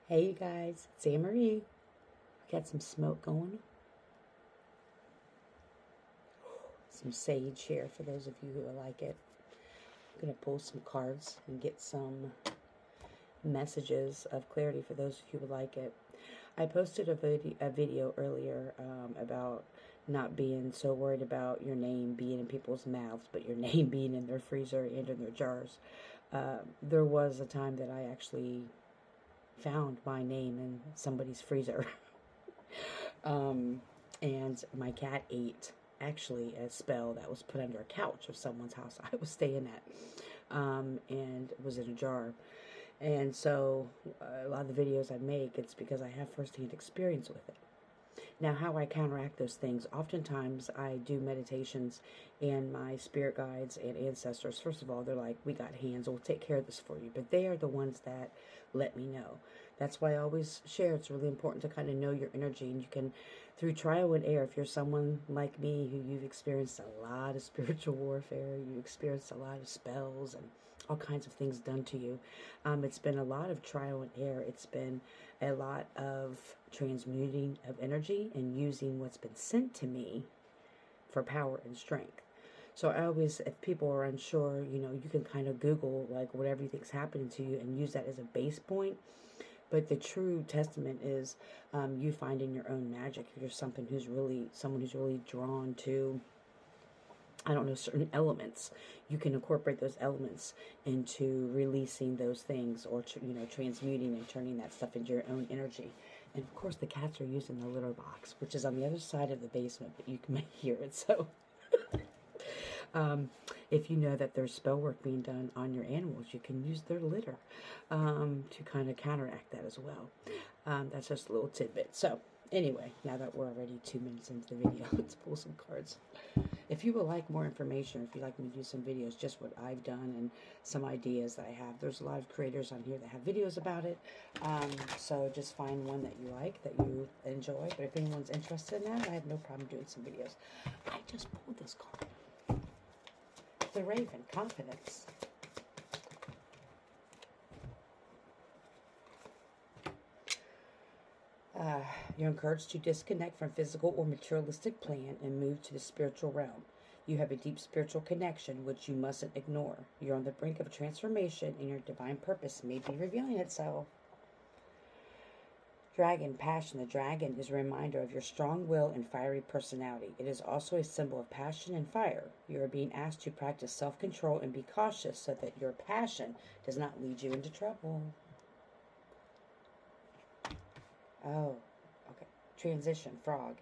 Hey you guys, it's Anne Marie. Got some smoke going. Some sage here for those of you who like it. I'm going to pull some cards and get some messages of clarity for those of you who like it. I posted a video earlier about not being so worried about your name being in people's mouths, but your name being in their freezer and in their jars. There was a time that I actually found my name in somebody's freezer. And my cat ate actually a spell that was put under a couch of someone's house I was staying at, and was in a jar. And so a lot of the videos I make, it's because I have firsthand experience with it. Now, how I counteract those things, oftentimes I do meditations, and my spirit guides and ancestors, first of all, they're like, we got hands, we'll take care of this for you. But they are the ones that let me know. That's why I always share it's really important to kind of know your energy. And you can, through trial and error, if you're someone like me who you've experienced a lot of spiritual warfare, you experienced a lot of spells and all kinds of things done to you. It's been a lot of trial and error. It's been a lot of transmuting of energy and using what's been sent to me for power and strength. So I always, if people are unsure, you can kind of Google like whatever you think's happening to you and use that as a base point. But the true testament is you finding your own magic. If you're someone who's really drawn to, I don't know, certain elements, you can incorporate those elements into releasing those things, or transmuting and turning that stuff into your own energy. And of course the cats are using the litter box, which is on the other side of the basement, but you can hear it. So if you know that there's spell work being done on your animals, you can use their litter to kind of counteract that as well. That's just a little tidbit. So anyway, now that we're already 2 minutes into the video, let's pull some cards. If you would like more information, if you'd like me to do some videos, just what I've done and some ideas that I have, there's a lot of creators on here that have videos about it. So just find one that you like, that you enjoy. But if anyone's interested in that, I have no problem doing some videos. I just pulled this card. The Raven, Confidence. You're encouraged to disconnect from physical or materialistic plane and move to the spiritual realm. You have a deep spiritual connection which you mustn't ignore. You're on the brink of a transformation and your divine purpose may be revealing itself. Dragon, Passion. The dragon is a reminder of your strong will and fiery personality. It is also a symbol of passion and fire. You are being asked to practice self-control and be cautious so that your passion does not lead you into trouble. Oh, okay. Transition, Frog.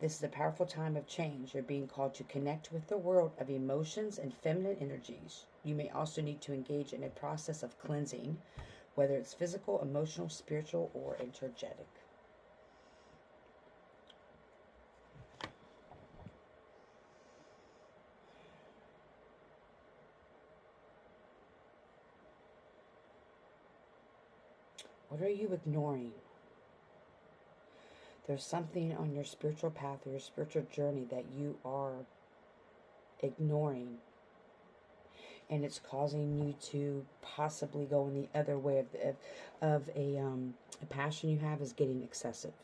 This is a powerful time of change. You're being called to connect with the world of emotions and feminine energies. You may also need to engage in a process of cleansing, whether it's physical, emotional, spiritual, or energetic. What are you ignoring? There's something on your spiritual path or your spiritual journey that you are ignoring, and it's causing you to possibly go in the other way of a passion you have is getting excessive.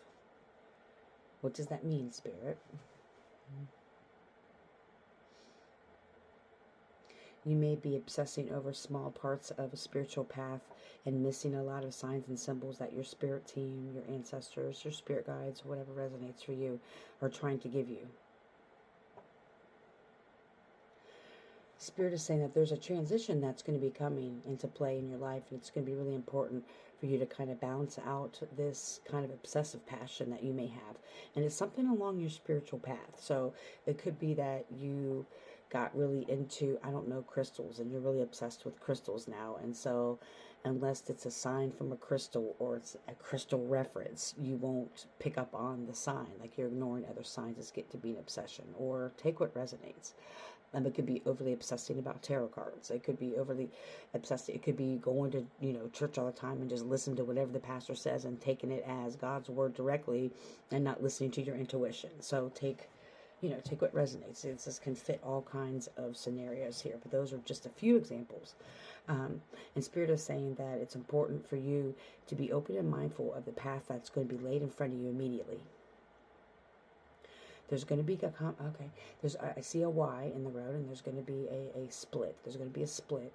What does that mean, Spirit? You may be obsessing over small parts of a spiritual path and missing a lot of signs and symbols that your spirit team, your ancestors, your spirit guides, whatever resonates for you, are trying to give you. Spirit is saying that there's a transition that's going to be coming into play in your life, and it's going to be really important for you to kind of balance out this kind of obsessive passion that you may have. And it's something along your spiritual path. So it could be that you got really into, I don't know, crystals, and you're really obsessed with crystals now. And so unless it's a sign from a crystal or it's a crystal reference, you won't pick up on the sign. Like you're ignoring other signs that get to be an obsession, or take what resonates. It could be overly obsessing about tarot cards. It could be overly obsessed. It could be going to, church all the time and just listen to whatever the pastor says and taking it as God's word directly and not listening to your intuition. So take take what resonates. This can fit all kinds of scenarios here, but those are just a few examples. And Spirit is saying that it's important for you to be open and mindful of the path that's going to be laid in front of you immediately. There's going to be I see a Y in the road, and there's going to be a split. There's going to be a split.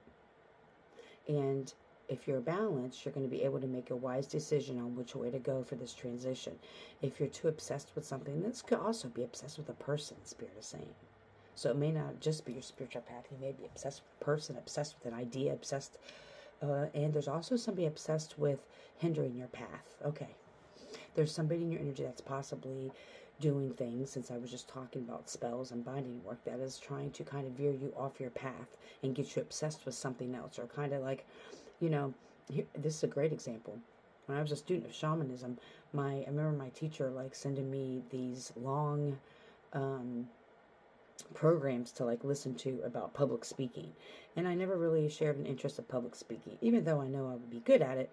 And if you're balanced, you're going to be able to make a wise decision on which way to go for this transition. If you're too obsessed with something, this could also be obsessed with a person, Spirit is saying. So it may not just be your spiritual path. You may be obsessed with a person, obsessed with an idea, obsessed. And there's also somebody obsessed with hindering your path. Okay. There's somebody in your energy that's possibly doing things, since I was just talking about spells and binding work, that is trying to kind of veer you off your path and get you obsessed with something else, or kind of like, this is a great example. When I was a student of shamanism, I remember my teacher like sending me these long programs to like listen to about public speaking, and I never really shared an interest in public speaking, even though I know I would be good at it.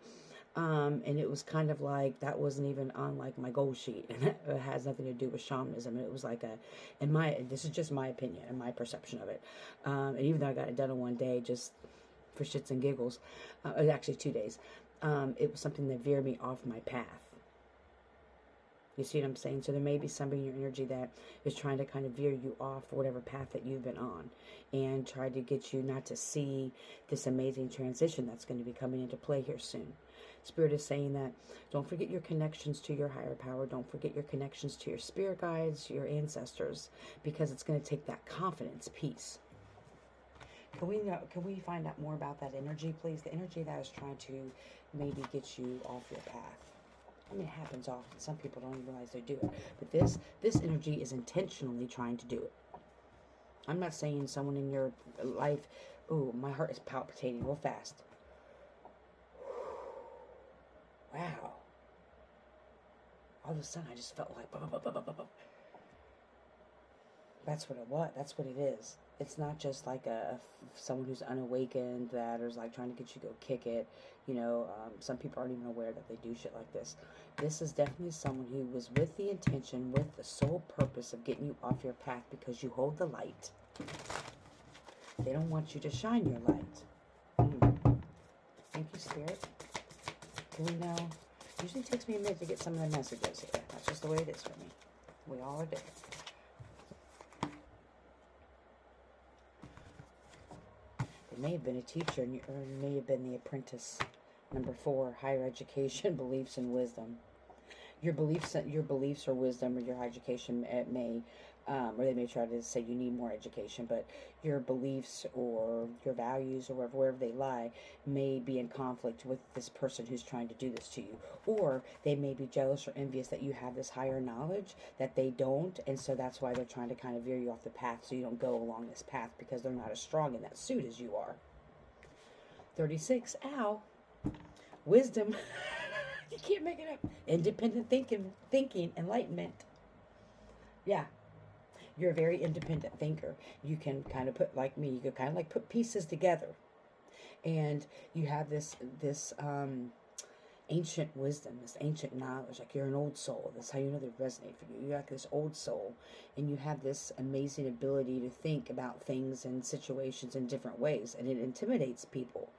And it was kind of like that wasn't even on like my goal sheet, and it has nothing to do with shamanism. It was like this is just my opinion and my perception of it. And even though I got it done in one day, just for shits and giggles, it was actually 2 days. It was something that veered me off my path. You see what I'm saying? So there may be somebody in your energy that is trying to kind of veer you off whatever path that you've been on, and try to get you not to see this amazing transition that's going to be coming into play here soon. Spirit is saying that don't forget your connections to your higher power. Don't forget your connections to your spirit guides, your ancestors, because it's going to take that confidence piece. Can we find out more about that energy, please? The energy that is trying to maybe get you off your path. I mean, it happens often. Some people don't even realize they do it. But this energy is intentionally trying to do it. I'm not saying someone in your life, oh, my heart is palpitating real fast. Wow. All of a sudden, I just felt like, that's what it was. That's what it is. It's not just like someone who's unawakened that is like trying to get you to go kick it. Some people aren't even aware that they do shit like this. This is definitely someone who was with the intention, with the sole purpose of getting you off your path because you hold the light. They don't want you to shine your light. Thank you, Spirit. Can we know? Usually takes me a minute to get some of the messages here. That's just the way it is for me. We all are different. There may have been a teacher, or you may have been the apprentice. Number 4, higher education, beliefs, and wisdom. Your beliefs or wisdom, or your higher education may, or they may try to say you need more education, but your beliefs or your values, or wherever they lie, may be in conflict with this person who's trying to do this to you. Or they may be jealous or envious that you have this higher knowledge that they don't, and so that's why they're trying to kind of veer you off the path so you don't go along this path, because they're not as strong in that suit as you are. 36, ow. Wisdom. You can't make it up. Independent thinking, enlightenment. Yeah. You're a very independent thinker. You can kind of put, like me, you can kind of like put pieces together. And you have this ancient wisdom, this ancient knowledge. Like you're an old soul. That's how you know they resonate for you. You're like this old soul. And you have this amazing ability to think about things and situations in different ways. And it intimidates people.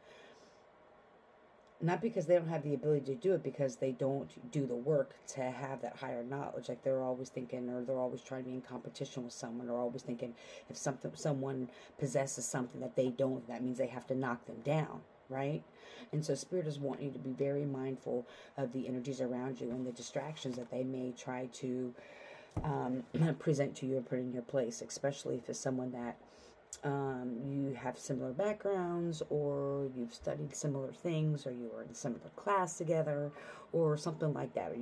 Not because they don't have the ability to do it, because they don't do the work to have that higher knowledge. Like they're always thinking, or they're always trying to be in competition with someone, or always thinking if someone possesses something that they don't, that means they have to knock them down, right? And so Spirit is wanting you to be very mindful of the energies around you and the distractions that they may try to present to you or put in your place, especially if it's someone that you have similar backgrounds, or you've studied similar things, or you were in similar class together, or something like that. Or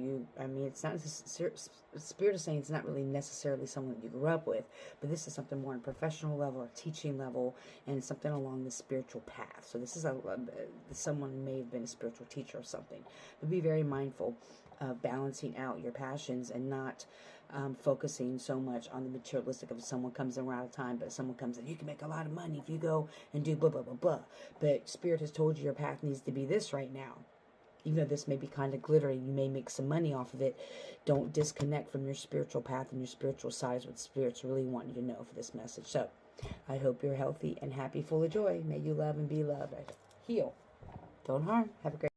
it's not, Spirit is saying it's not really necessarily someone that you grew up with, but this is something more on a professional level or teaching level, and something along the spiritual path. So this is someone who may have been a spiritual teacher or something. But be very mindful of balancing out your passions and not focusing so much on the materialistic of someone comes in around a time, but someone comes in, you can make a lot of money if you go and do blah, blah, blah, blah. But Spirit has told you your path needs to be this right now. even though this may be kind of glittery, you may make some money off of it. Don't disconnect from your spiritual path and your spiritual side, what Spirit's really wanting you to know for this message. So, I hope you're healthy and happy, full of joy. May you love and be loved. Heal. Don't harm. Have a great